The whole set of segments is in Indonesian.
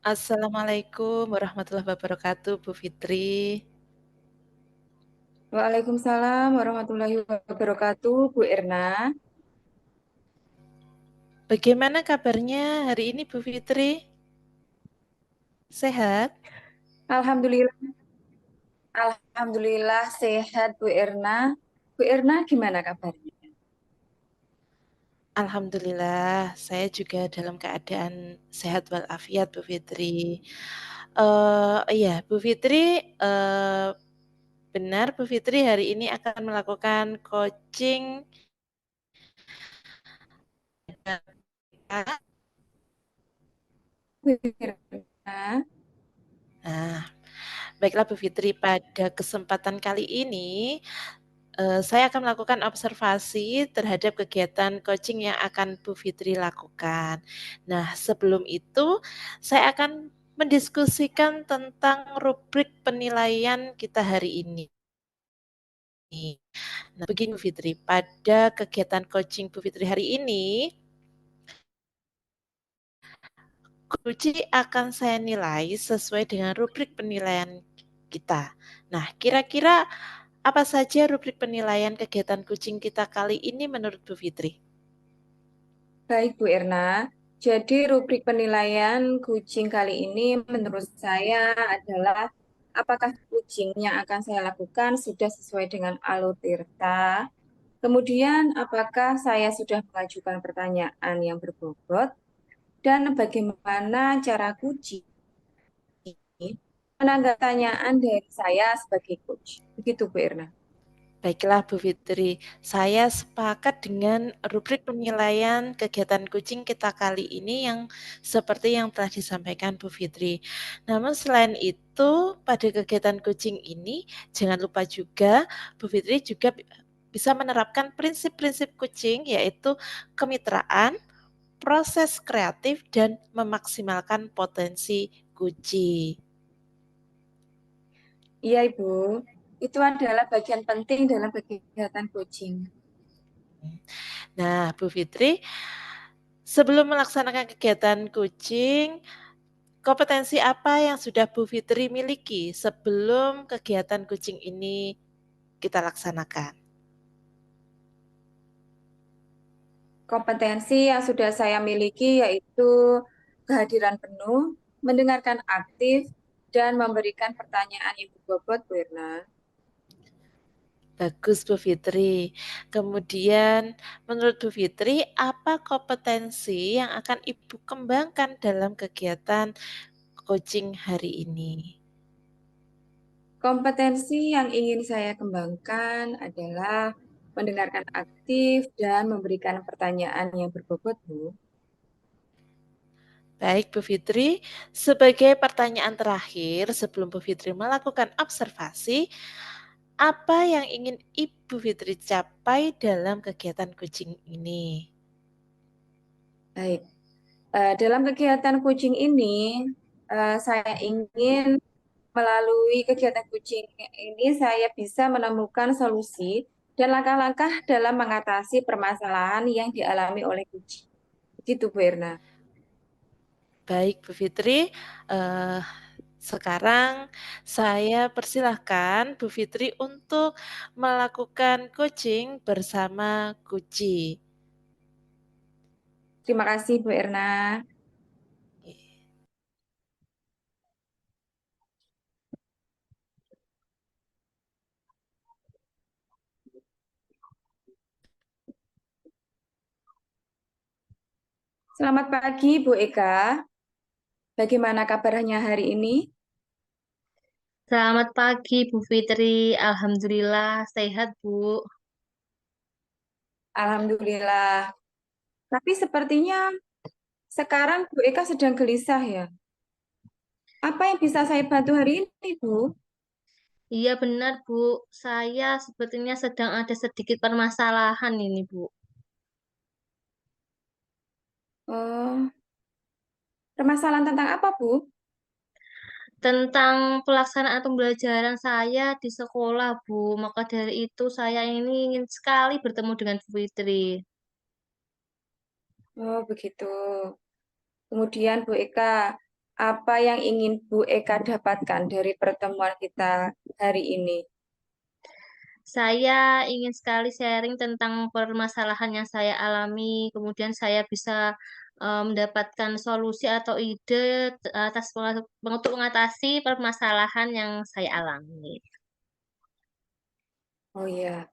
Assalamualaikum warahmatullahi wabarakatuh, Bu Fitri. Waalaikumsalam warahmatullahi wabarakatuh, Bu Erna. Bagaimana kabarnya hari ini, Bu Fitri? Sehat? Alhamdulillah, Alhamdulillah sehat Bu Erna. Bu Erna gimana kabarnya? Alhamdulillah, saya juga dalam keadaan sehat walafiat, Bu Fitri. Iya, Bu Fitri, benar Bu Fitri hari ini akan melakukan coaching. Bu Erna, Nah, baiklah Bu Fitri, pada kesempatan kali ini saya akan melakukan observasi terhadap kegiatan coaching yang akan Bu Fitri lakukan. Nah, sebelum itu saya akan mendiskusikan tentang rubrik penilaian kita hari ini. Nah, begini Bu Fitri, pada kegiatan coaching Bu Fitri hari ini, coaching akan saya nilai sesuai dengan rubrik penilaian kita. Nah, kira-kira apa saja rubrik penilaian kegiatan coaching kita kali ini menurut Bu Fitri? baik Bu Erna. Jadi rubrik penilaian kucing kali ini menurut saya adalah apakah kucing yang akan saya lakukan sudah sesuai dengan alur tirta. Kemudian apakah saya sudah mengajukan pertanyaan yang berbobot dan bagaimana cara kucing menanggapi pertanyaan dari saya sebagai coach. Begitu, Bu Erna. Baiklah Bu Fitri, saya sepakat dengan rubrik penilaian kegiatan coaching kita kali ini yang seperti yang telah disampaikan Bu Fitri. Namun selain itu, pada kegiatan coaching ini jangan lupa juga Bu Fitri juga bisa menerapkan prinsip-prinsip coaching yaitu kemitraan, proses kreatif, dan memaksimalkan potensi coaching. Iya, Ibu. Itu adalah bagian penting dalam kegiatan coaching. Nah, Bu Fitri, sebelum melaksanakan kegiatan coaching, kompetensi apa yang sudah Bu Fitri miliki sebelum kegiatan coaching ini kita laksanakan? Kompetensi yang sudah saya miliki yaitu kehadiran penuh, mendengarkan aktif, dan memberikan pertanyaan yang berbobot, Bu Erna. Bagus Bu Fitri. Kemudian menurut Bu Fitri, apa kompetensi yang akan Ibu kembangkan dalam kegiatan coaching hari ini? Kompetensi yang ingin saya kembangkan adalah mendengarkan aktif dan memberikan pertanyaan yang berbobot, Bu. Baik Bu Fitri, sebagai pertanyaan terakhir sebelum Bu Fitri melakukan observasi, apa yang ingin Ibu Fitri capai dalam kegiatan coaching ini? Baik. Dalam kegiatan coaching ini, saya ingin melalui kegiatan coaching ini saya bisa menemukan solusi dan langkah-langkah dalam mengatasi permasalahan yang dialami oleh kucing. Begitu, Bu Erna. Baik Bu Fitri, eh, sekarang saya persilahkan Bu Fitri untuk melakukan coaching bersama Kuci. Terima kasih, Bu Erna. Selamat pagi, Bu Eka. Bagaimana kabarnya hari ini? Selamat pagi, Bu Fitri. Alhamdulillah sehat, Bu. Alhamdulillah. Tapi sepertinya sekarang Bu Eka sedang gelisah ya. Apa yang bisa saya bantu hari ini, Bu? Iya benar, Bu. Saya sepertinya sedang ada sedikit permasalahan ini, Bu. Oh, permasalahan tentang apa, Bu? Tentang pelaksanaan pembelajaran saya di sekolah, Bu. Maka dari itu saya ini ingin sekali bertemu dengan Bu Fitri. Oh, begitu. Kemudian Bu Eka, apa yang ingin Bu Eka dapatkan dari pertemuan kita hari ini? Saya ingin sekali sharing tentang permasalahan yang saya alami, kemudian saya bisa mendapatkan solusi atau ide untuk mengatasi permasalahan yang saya alami. Oh ya,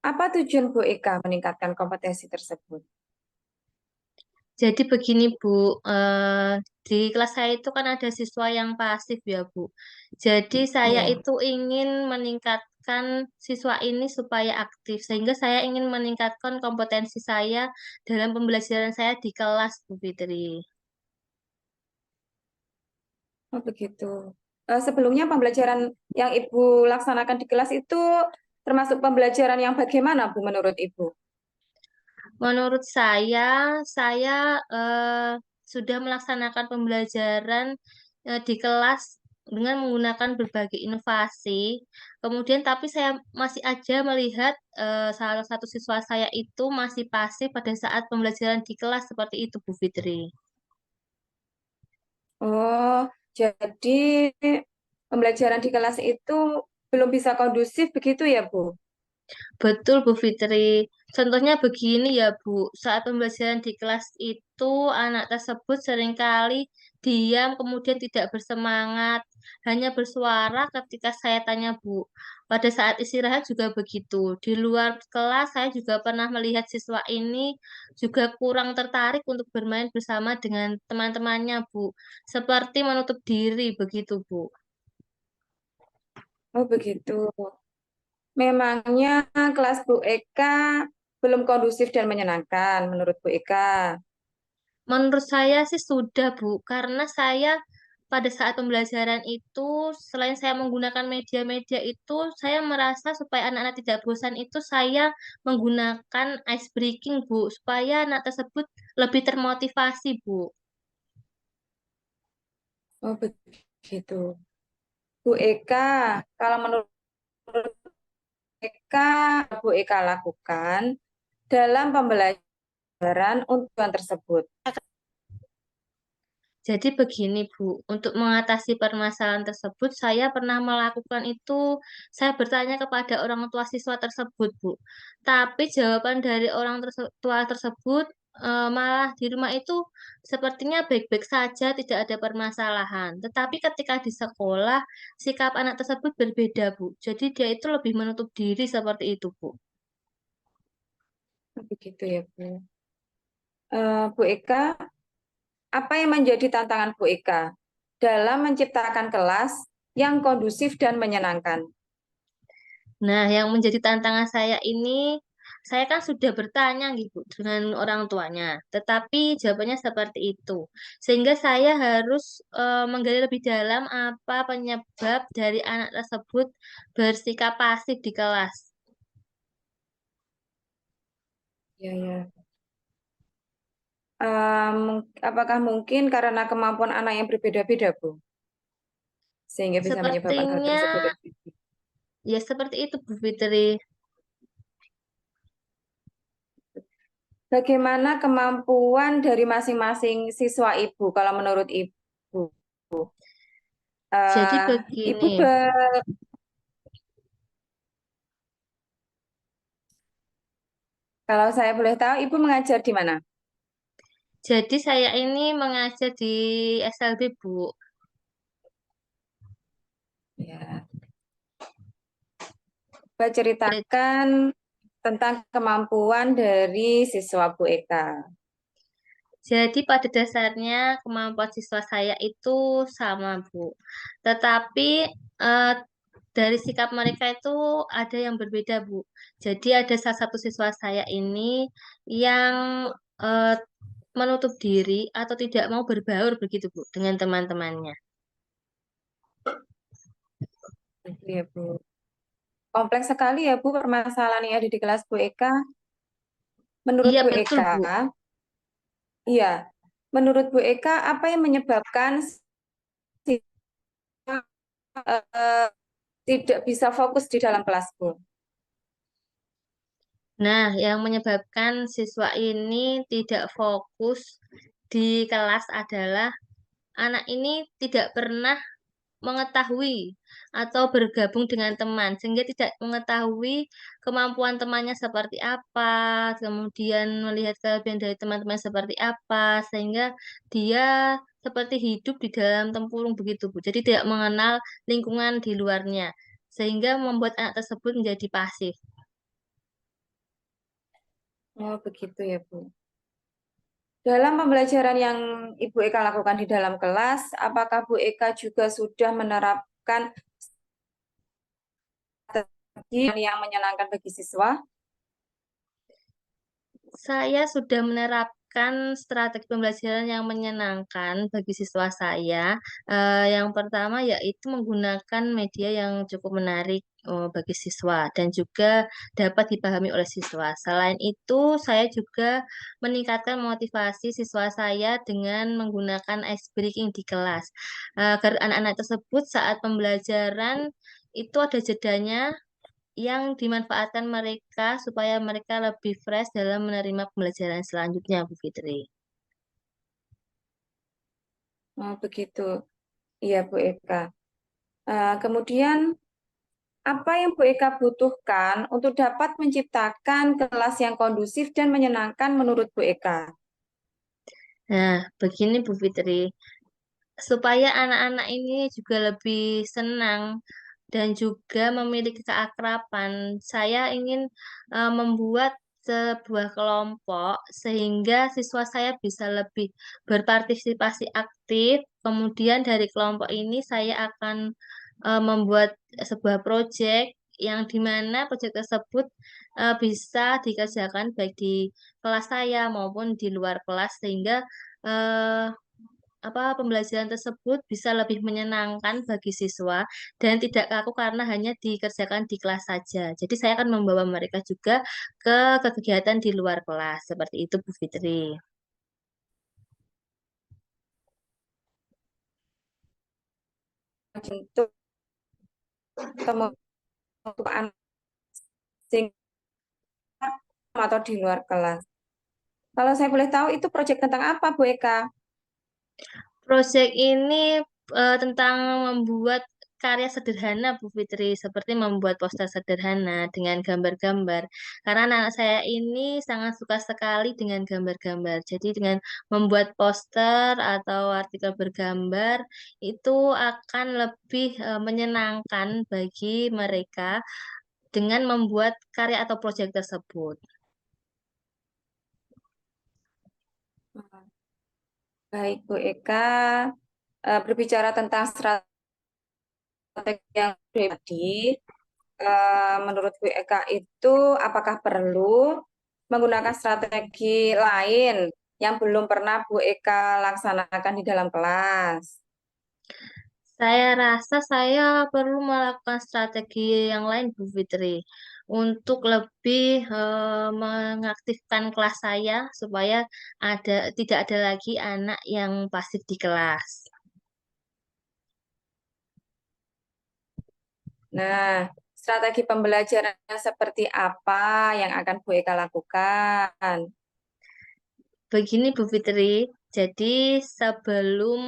apa tujuan Bu Eka meningkatkan kompetensi tersebut? Jadi begini Bu, di kelas saya itu kan ada siswa yang pasif ya Bu. Jadi saya Iya. itu ingin meningkatkan siswa ini supaya aktif, sehingga saya ingin meningkatkan kompetensi saya dalam pembelajaran saya di kelas Bu Fitri. Oh begitu. Sebelumnya pembelajaran yang Ibu laksanakan di kelas itu termasuk pembelajaran yang bagaimana Bu menurut Ibu? Menurut saya sudah melaksanakan pembelajaran di kelas dengan menggunakan berbagai inovasi. Kemudian, tapi saya masih aja melihat salah satu siswa saya itu masih pasif pada saat pembelajaran di kelas seperti itu, Bu Fitri. Oh, jadi pembelajaran di kelas itu belum bisa kondusif begitu ya Bu? Betul, Bu Fitri. Contohnya begini ya, Bu. Saat pembelajaran di kelas itu, anak tersebut seringkali diam, kemudian tidak bersemangat, hanya bersuara ketika saya tanya, Bu. Pada saat istirahat juga begitu. Di luar kelas, saya juga pernah melihat siswa ini juga kurang tertarik untuk bermain bersama dengan teman-temannya, Bu. Seperti menutup diri, begitu, Bu. Oh begitu. Memangnya kelas Bu Eka belum kondusif dan menyenangkan menurut Bu Eka. Menurut saya sih sudah, Bu, karena saya pada saat pembelajaran itu, selain saya menggunakan media-media itu, saya merasa supaya anak-anak tidak bosan itu, saya menggunakan ice breaking, Bu, supaya anak tersebut lebih termotivasi, Bu. Oh begitu. Bu Eka, kalau menurut Eka, Bu Eka lakukan dalam pembelajaran untuk tujuan tersebut. Jadi begini, Bu, untuk mengatasi permasalahan tersebut, saya pernah melakukan itu, saya bertanya kepada orang tua siswa tersebut, Bu. Tapi jawaban dari tua tersebut malah di rumah itu sepertinya baik-baik saja, tidak ada permasalahan. Tetapi ketika di sekolah, sikap anak tersebut berbeda, Bu. Jadi dia itu lebih menutup diri seperti itu, Bu. Begitu ya Bu. Bu Eka, apa yang menjadi tantangan Bu Eka dalam menciptakan kelas yang kondusif dan menyenangkan? Nah, yang menjadi tantangan saya ini, saya kan sudah bertanya gitu dengan orang tuanya, tetapi jawabannya seperti itu. Sehingga saya harus menggali lebih dalam apa penyebab dari anak tersebut bersikap pasif di kelas. Ya, ya. Apakah mungkin karena kemampuan anak yang berbeda-beda, Bu, sehingga bisa menyebabkan hal Sepertinya tersebut? ya seperti itu, Bu Fitri. Bagaimana kemampuan dari masing-masing siswa Ibu, kalau menurut Ibu? Jadi Eh, Ibu begini. kalau saya boleh tahu, Ibu mengajar di mana? Jadi saya ini mengajar di SLB, Bu. Ya. Coba ceritakan tentang kemampuan dari siswa Bu Eka. Jadi pada dasarnya kemampuan siswa saya itu sama, Bu. Tetapi eh, dari sikap mereka itu ada yang berbeda, Bu. Jadi ada salah satu siswa saya ini yang eh, menutup diri atau tidak mau berbaur begitu, Bu, dengan teman-temannya. Gitu ya, Bu. Kompleks sekali ya, Bu, permasalahan yang ada di kelas Bu Eka. Menurut Iya, Bu betul, Eka, Bu. iya, menurut Bu Eka, apa yang menyebabkan eh, tidak bisa fokus di dalam kelas, Bu? Nah, yang menyebabkan siswa ini tidak fokus di kelas adalah anak ini tidak pernah mengetahui atau bergabung dengan teman, sehingga tidak mengetahui kemampuan temannya seperti apa, kemudian melihat kelebihan dari teman-teman seperti apa, sehingga dia seperti hidup di dalam tempurung begitu, Bu. Jadi tidak mengenal lingkungan di luarnya, sehingga membuat anak tersebut menjadi pasif. Oh, begitu ya, Bu. Dalam pembelajaran yang Ibu Eka lakukan di dalam kelas, apakah Bu Eka juga sudah menerapkan strategi yang menyenangkan bagi siswa? Saya sudah menerapkan strategi pembelajaran yang menyenangkan bagi siswa saya. Yang pertama yaitu menggunakan media yang cukup menarik bagi siswa dan juga dapat dipahami oleh siswa. Selain itu, saya juga meningkatkan motivasi siswa saya dengan menggunakan ice breaking di kelas, agar anak-anak tersebut saat pembelajaran itu ada jedanya yang dimanfaatkan mereka supaya mereka lebih fresh dalam menerima pembelajaran selanjutnya, Bu Fitri. Oh, begitu. Iya, Bu Eka. Kemudian, apa yang Bu Eka butuhkan untuk dapat menciptakan kelas yang kondusif dan menyenangkan menurut Bu Eka? Nah, begini Bu Fitri, supaya anak-anak ini juga lebih senang dan juga memiliki keakraban, saya ingin membuat sebuah kelompok sehingga siswa saya bisa lebih berpartisipasi aktif. Kemudian dari kelompok ini saya akan membuat sebuah proyek yang dimana proyek tersebut bisa dikerjakan baik di kelas saya maupun di luar kelas sehingga eh, pembelajaran tersebut bisa lebih menyenangkan bagi siswa dan tidak kaku karena hanya dikerjakan di kelas saja. Jadi saya akan membawa mereka juga ke kegiatan di luar kelas. Seperti itu, Bu Fitri. Untuk teman asing atau di luar kelas. Kalau saya boleh tahu, itu proyek tentang apa, Bu Eka? Proyek ini tentang membuat karya sederhana, Bu Fitri, seperti membuat poster sederhana dengan gambar-gambar. Karena anak saya ini sangat suka sekali dengan gambar-gambar. Jadi dengan membuat poster atau artikel bergambar itu akan lebih menyenangkan bagi mereka dengan membuat karya atau proyek tersebut. Baik, Bu Eka. Berbicara tentang strategi yang tadi, menurut Bu Eka itu apakah perlu menggunakan strategi lain yang belum pernah Bu Eka laksanakan di dalam kelas? Saya rasa saya perlu melakukan strategi yang lain, Bu Fitri, untuk lebih mengaktifkan kelas saya supaya tidak ada lagi anak yang pasif di kelas. Nah, strategi pembelajaran seperti apa yang akan Bu Eka lakukan? Begini Bu Fitri, jadi sebelum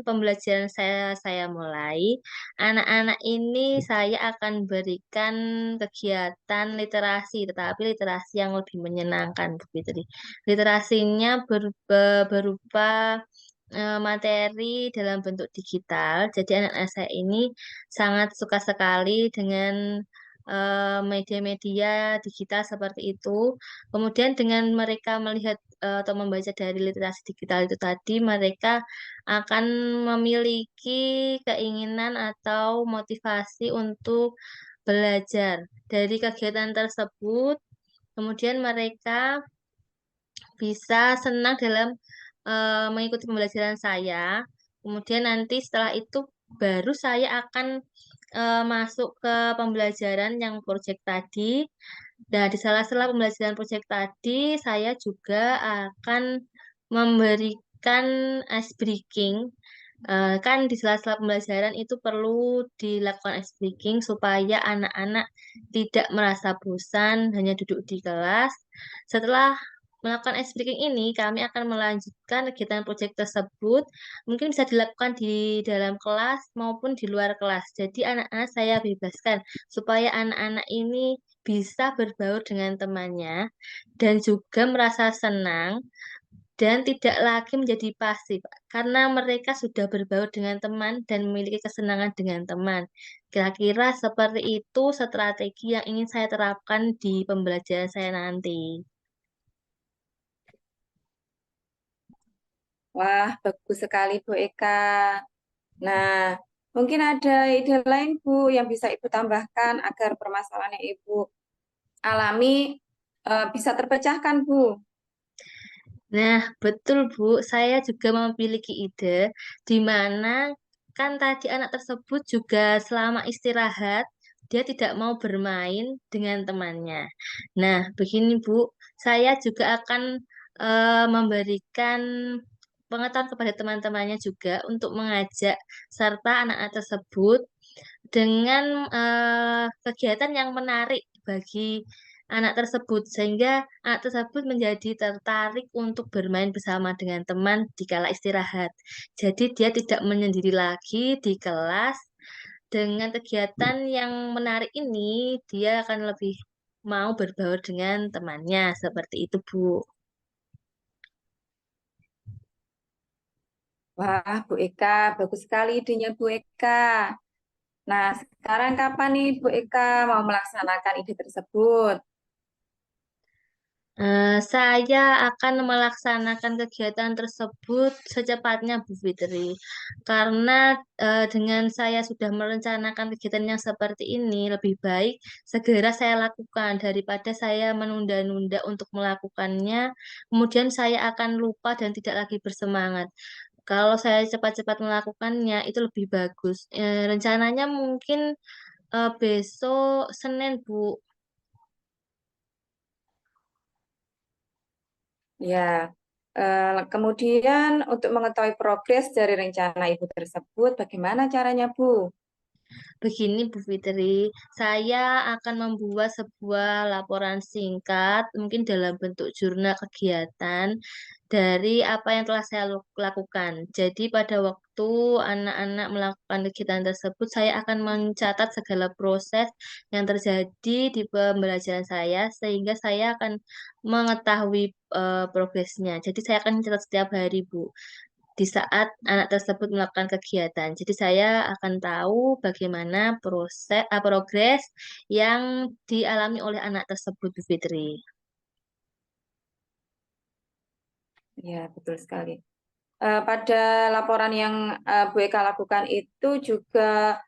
pembelajaran saya mulai, anak-anak ini saya akan berikan kegiatan literasi, tetapi literasi yang lebih menyenangkan Bu Fitri. Literasinya berupa materi dalam bentuk digital. Jadi anak-anak saya ini sangat suka sekali dengan media-media digital seperti itu. Kemudian dengan mereka melihat atau membaca dari literasi digital itu tadi, mereka akan memiliki keinginan atau motivasi untuk belajar dari kegiatan tersebut. Kemudian mereka bisa senang dalam mengikuti pembelajaran saya. Kemudian nanti setelah itu baru saya akan masuk ke pembelajaran yang proyek tadi. Nah, di sela-sela pembelajaran proyek tadi, saya juga akan memberikan ice breaking. Kan di sela-sela pembelajaran itu perlu dilakukan ice breaking supaya anak-anak tidak merasa bosan hanya duduk di kelas. Setelah melakukan ice breaking ini, kami akan melanjutkan kegiatan proyek tersebut. Mungkin bisa dilakukan di dalam kelas maupun di luar kelas. Jadi anak-anak saya bebaskan supaya anak-anak ini bisa berbaur dengan temannya dan juga merasa senang dan tidak lagi menjadi pasif karena mereka sudah berbaur dengan teman dan memiliki kesenangan dengan teman. Kira-kira seperti itu strategi yang ingin saya terapkan di pembelajaran saya nanti. Wah, bagus sekali Bu Eka. Nah, mungkin ada ide lain Bu yang bisa Ibu tambahkan agar permasalahan yang Ibu alami bisa terpecahkan Bu. Nah, betul Bu, saya juga memiliki ide di mana kan tadi anak tersebut juga selama istirahat dia tidak mau bermain dengan temannya. Nah, begini Bu, saya juga akan memberikan pengetahuan kepada teman-temannya juga untuk mengajak serta anak-anak tersebut dengan kegiatan yang menarik bagi anak tersebut sehingga anak tersebut menjadi tertarik untuk bermain bersama dengan teman di kala istirahat. Jadi dia tidak menyendiri lagi di kelas. Dengan kegiatan yang menarik ini, dia akan lebih mau berbaur dengan temannya. Seperti itu, Bu. Wah, Bu Eka, bagus sekali idenya Bu Eka. Nah, sekarang kapan nih Bu Eka mau melaksanakan ide tersebut? Saya akan melaksanakan kegiatan tersebut secepatnya, Bu Fitri. Karena dengan saya sudah merencanakan kegiatan yang seperti ini, lebih baik segera saya lakukan daripada saya menunda-nunda untuk melakukannya. Kemudian saya akan lupa dan tidak lagi bersemangat. Kalau saya cepat-cepat melakukannya, itu lebih bagus. Rencananya mungkin besok Senin, Bu. Ya, kemudian untuk mengetahui progres dari rencana Ibu tersebut, bagaimana caranya Bu? Begini Bu Fitri, saya akan membuat sebuah laporan singkat, mungkin dalam bentuk jurnal kegiatan dari apa yang telah saya lakukan. Jadi pada waktu anak-anak melakukan kegiatan tersebut, saya akan mencatat segala proses yang terjadi di pembelajaran saya, sehingga saya akan mengetahui progresnya. Jadi saya akan mencatat setiap hari, Bu, di saat anak tersebut melakukan kegiatan. Jadi saya akan tahu bagaimana progres yang dialami oleh anak tersebut, Bu Fitri. Ya, betul sekali. Pada laporan yang Bu Eka lakukan itu juga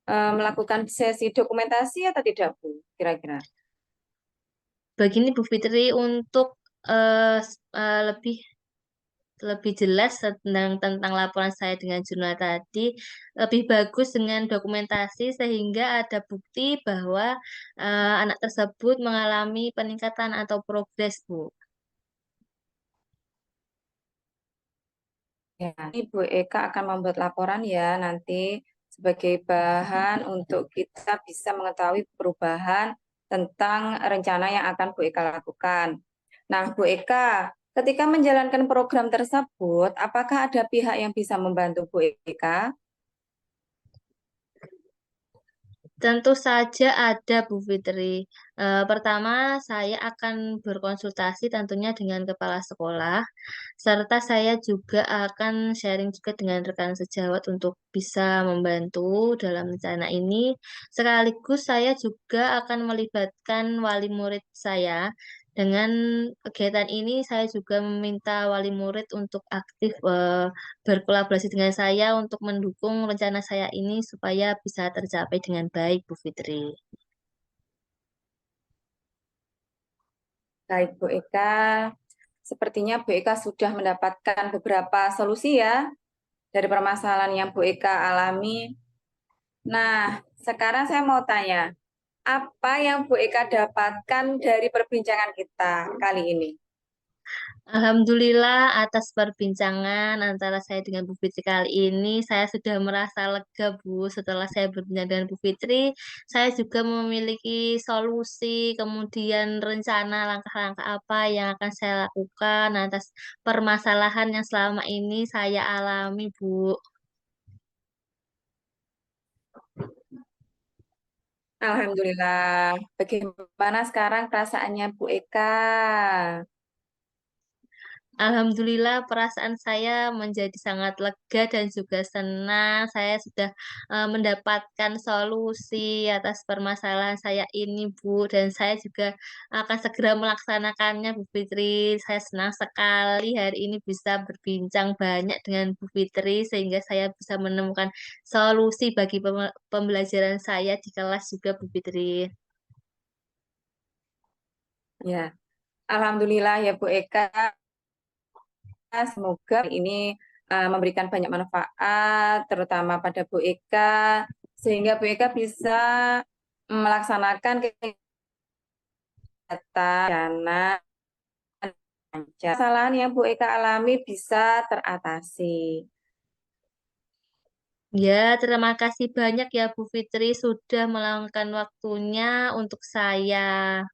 melakukan sesi dokumentasi atau tidak Bu? Kira-kira? Begini Bu Fitri, untuk lebih lebih jelas tentang laporan saya dengan jurnal tadi, lebih bagus dengan dokumentasi sehingga ada bukti bahwa anak tersebut mengalami peningkatan atau progres, Bu. Ya, Ibu Eka akan membuat laporan ya nanti sebagai bahan untuk kita bisa mengetahui perubahan tentang rencana yang akan Bu Eka lakukan. Nah, Bu Eka, ketika menjalankan program tersebut, apakah ada pihak yang bisa membantu Bu Eka? Tentu saja ada, Bu Fitri. Pertama, saya akan berkonsultasi tentunya dengan kepala sekolah, serta saya juga akan sharing juga dengan rekan sejawat untuk bisa membantu dalam rencana ini. Sekaligus saya juga akan melibatkan wali murid saya. Dengan kegiatan ini, saya juga meminta wali murid untuk aktif berkolaborasi dengan saya untuk mendukung rencana saya ini supaya bisa tercapai dengan baik, Bu Fitri. Baik, Bu Eka. Sepertinya Bu Eka sudah mendapatkan beberapa solusi ya dari permasalahan yang Bu Eka alami. Nah, sekarang saya mau tanya, apa yang Bu Eka dapatkan dari perbincangan kita kali ini? Alhamdulillah atas perbincangan antara saya dengan Bu Fitri kali ini, saya sudah merasa lega, Bu. Setelah saya berbincang dengan Bu Fitri, saya juga memiliki solusi, kemudian rencana langkah-langkah apa yang akan saya lakukan atas permasalahan yang selama ini saya alami, Bu. Alhamdulillah. Bagaimana sekarang perasaannya Bu Eka? Alhamdulillah perasaan saya menjadi sangat lega dan juga senang. Saya sudah mendapatkan solusi atas permasalahan saya ini, Bu. Dan saya juga akan segera melaksanakannya, Bu Fitri. Saya senang sekali hari ini bisa berbincang banyak dengan Bu Fitri sehingga saya bisa menemukan solusi bagi pembelajaran saya di kelas juga, Bu Fitri. Ya, Alhamdulillah ya Bu Eka. Semoga ini memberikan banyak manfaat, terutama pada Bu Eka, sehingga Bu Eka bisa melaksanakan kegiatan dana lancar. Kesalahan yang Bu Eka alami bisa teratasi. Ya, terima kasih banyak ya Bu Fitri sudah meluangkan waktunya untuk saya.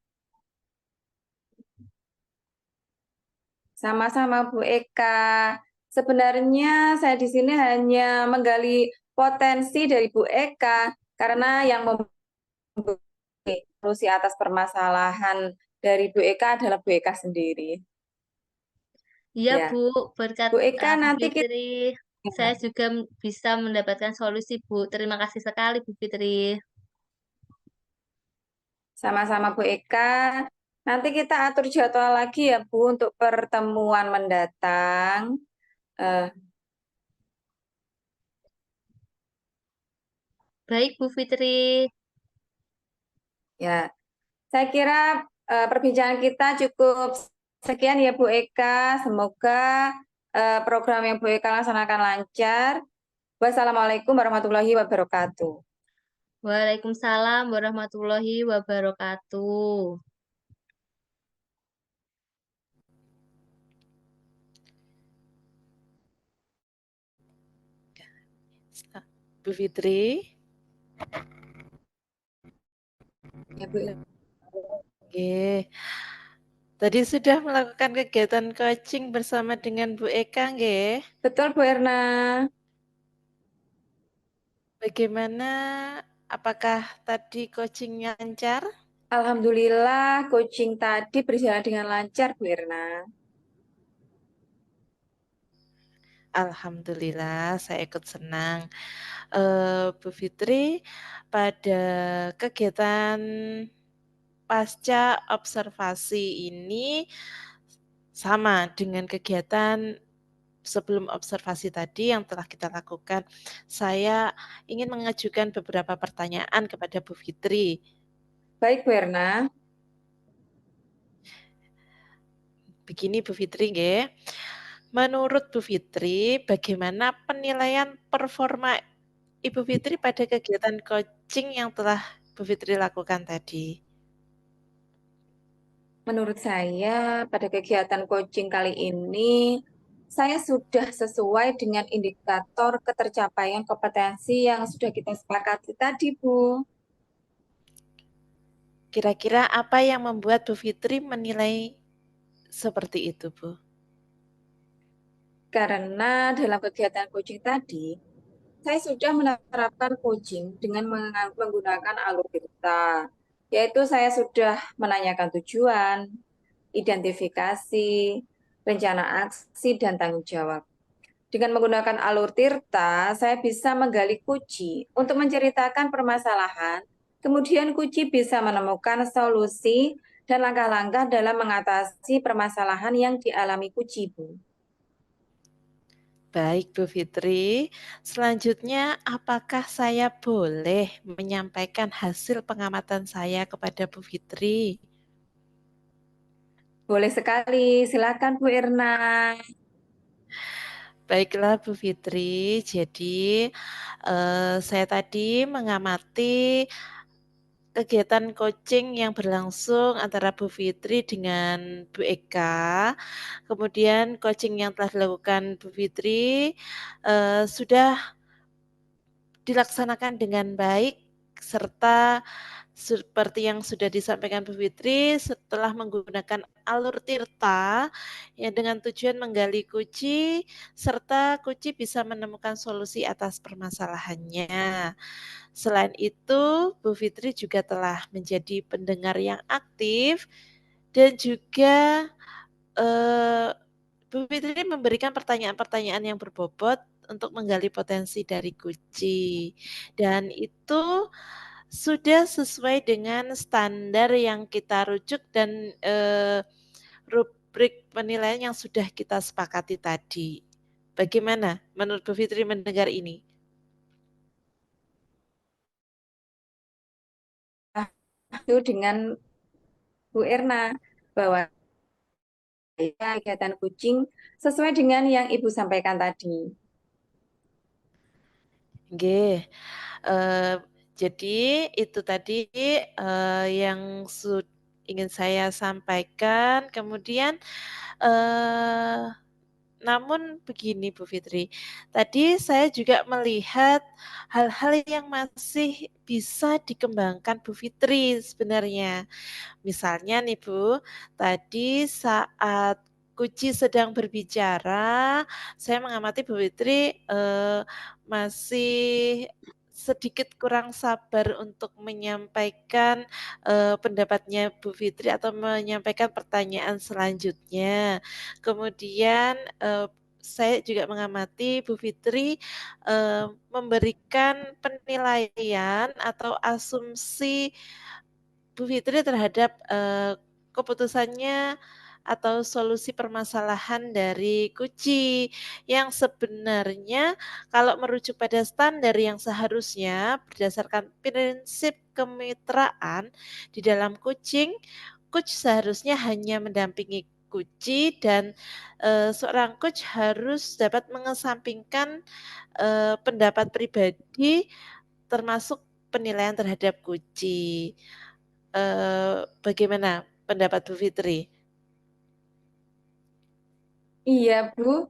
Sama-sama Bu Eka. Sebenarnya saya di sini hanya menggali potensi dari Bu Eka karena yang memberi solusi atas permasalahan dari Bu Eka adalah Bu Eka sendiri. Iya Ya, Bu, berkat Bu Eka Bu nanti kita Fitri, saya juga bisa mendapatkan solusi Bu. Terima kasih sekali Bu Fitri. sama-sama Bu Eka. Nanti kita atur jadwal lagi ya Bu untuk pertemuan mendatang. Eh, Baik Bu Fitri. ya, saya kira perbincangan kita cukup sekian ya Bu Eka. Semoga program yang Bu Eka laksanakan lancar. Wassalamualaikum warahmatullahi wabarakatuh. Waalaikumsalam warahmatullahi wabarakatuh. Bu Fitri. Ya Bu. Oke. Tadi sudah melakukan kegiatan coaching bersama dengan Bu Eka, nggih? Betul Bu Erna. Bagaimana? Apakah tadi coachingnya lancar? Alhamdulillah coaching tadi berjalan dengan lancar Bu Erna. Alhamdulillah, saya ikut senang. Bu Fitri, pada kegiatan pasca observasi ini sama dengan kegiatan sebelum observasi tadi yang telah kita lakukan. Saya ingin mengajukan beberapa pertanyaan kepada Bu Fitri. Baik Bu Erna. Begini Bu Fitri, nggih. Menurut Bu Fitri, bagaimana penilaian performa Ibu Fitri pada kegiatan coaching yang telah Bu Fitri lakukan tadi? Menurut saya pada kegiatan coaching kali ini saya sudah sesuai dengan indikator ketercapaian kompetensi yang sudah kita sepakati tadi Bu. Kira-kira apa yang membuat Bu Fitri menilai seperti itu, Bu? Karena dalam kegiatan coaching tadi, saya sudah menerapkan coaching dengan menggunakan alur cerita, yaitu saya sudah menanyakan tujuan, identifikasi, rencana aksi, dan tanggung jawab. Dengan menggunakan alur Tirta, saya bisa menggali kunci untuk menceritakan permasalahan, kemudian kunci bisa menemukan solusi dan langkah-langkah dalam mengatasi permasalahan yang dialami kunci, Bu. Baik, Bu Fitri. Selanjutnya, apakah saya boleh menyampaikan hasil pengamatan saya kepada Bu Fitri? Boleh sekali, silakan Bu Irna. Baiklah Bu Fitri, jadi saya tadi mengamati kegiatan coaching yang berlangsung antara Bu Fitri dengan Bu Eka. Kemudian coaching yang telah dilakukan Bu Fitri sudah dilaksanakan dengan baik serta seperti yang sudah disampaikan Bu Fitri setelah menggunakan alur tirta yang dengan tujuan menggali kunci serta kunci bisa menemukan solusi atas permasalahannya. Selain itu, Bu Fitri juga telah menjadi pendengar yang aktif dan juga eh, Bu Fitri memberikan pertanyaan-pertanyaan yang berbobot untuk menggali potensi dari kunci. Dan itu sudah sesuai dengan standar yang kita rujuk dan rubrik penilaian yang sudah kita sepakati tadi. Bagaimana menurut Bu Fitri mendengar ini? Itu dengan Bu Erna bahwa kegiatan kucing sesuai dengan yang Ibu sampaikan tadi. Oke, jadi itu tadi yang ingin saya sampaikan. Kemudian namun begini Bu Fitri, tadi saya juga melihat hal-hal yang masih bisa dikembangkan Bu Fitri sebenarnya. Misalnya nih Bu, tadi saat Kuci sedang berbicara, saya mengamati Bu Fitri masih sedikit kurang sabar untuk menyampaikan pendapatnya Bu Fitri atau menyampaikan pertanyaan selanjutnya. Kemudian saya juga mengamati Bu Fitri memberikan penilaian atau asumsi Bu Fitri terhadap keputusannya atau solusi permasalahan dari Kuci yang sebenarnya kalau merujuk pada standar yang seharusnya berdasarkan prinsip kemitraan di dalam kucing, coach seharusnya hanya mendampingi Kuci dan seorang coach harus dapat mengesampingkan pendapat pribadi termasuk penilaian terhadap Kuci. Bagaimana pendapat Bu Fitri? Iya, Bu.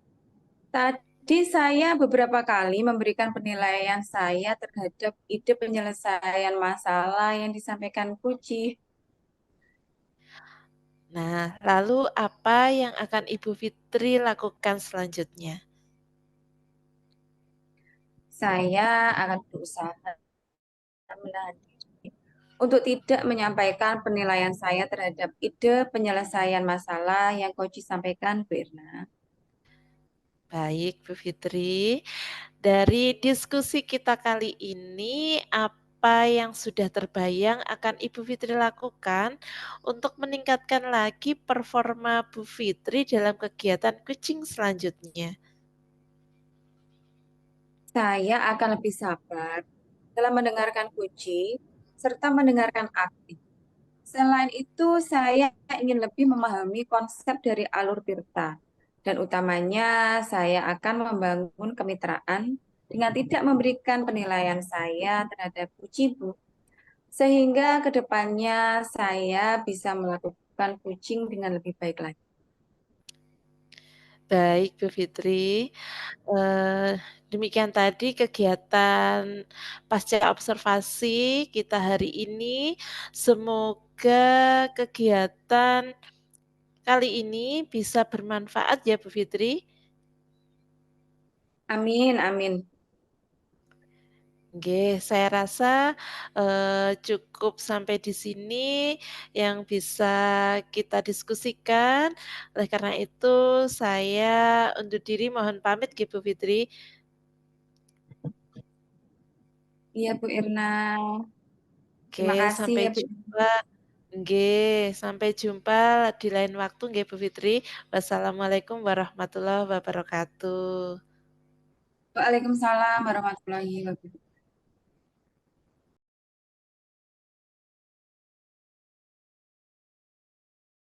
Tadi saya beberapa kali memberikan penilaian saya terhadap ide penyelesaian masalah yang disampaikan Puji. Nah, lalu apa yang akan Ibu Fitri lakukan selanjutnya? Saya akan berusaha menahan diri untuk tidak menyampaikan penilaian saya terhadap ide penyelesaian masalah yang Koji sampaikan, Bu Irna. Baik, Bu Fitri. Dari diskusi kita kali ini, apa yang sudah terbayang akan Ibu Fitri lakukan untuk meningkatkan lagi performa Bu Fitri dalam kegiatan kucing selanjutnya? Saya akan lebih sabar dalam mendengarkan Puji serta mendengarkan aktif. Selain itu, saya ingin lebih memahami konsep dari alur tirta. Dan utamanya, saya akan membangun kemitraan dengan tidak memberikan penilaian saya terhadap Ucibu. Sehingga ke depannya saya bisa melakukan coaching dengan lebih baik lagi. Baik, Bu Fitri. Demikian tadi kegiatan pasca observasi kita hari ini. Semoga kegiatan kali ini bisa bermanfaat ya Bu Fitri. Amin, amin. Oke, saya rasa cukup sampai di sini yang bisa kita diskusikan. Oleh karena itu, saya undur diri, mohon pamit, Bu Fitri. Iya, Bu Irna. Oke, Terima kasih sampai ya, Bu. jumpa. Sampai jumpa di lain waktu nggih Bu Fitri. Wassalamualaikum warahmatullahi wabarakatuh. Waalaikumsalam warahmatullahi wabarakatuh.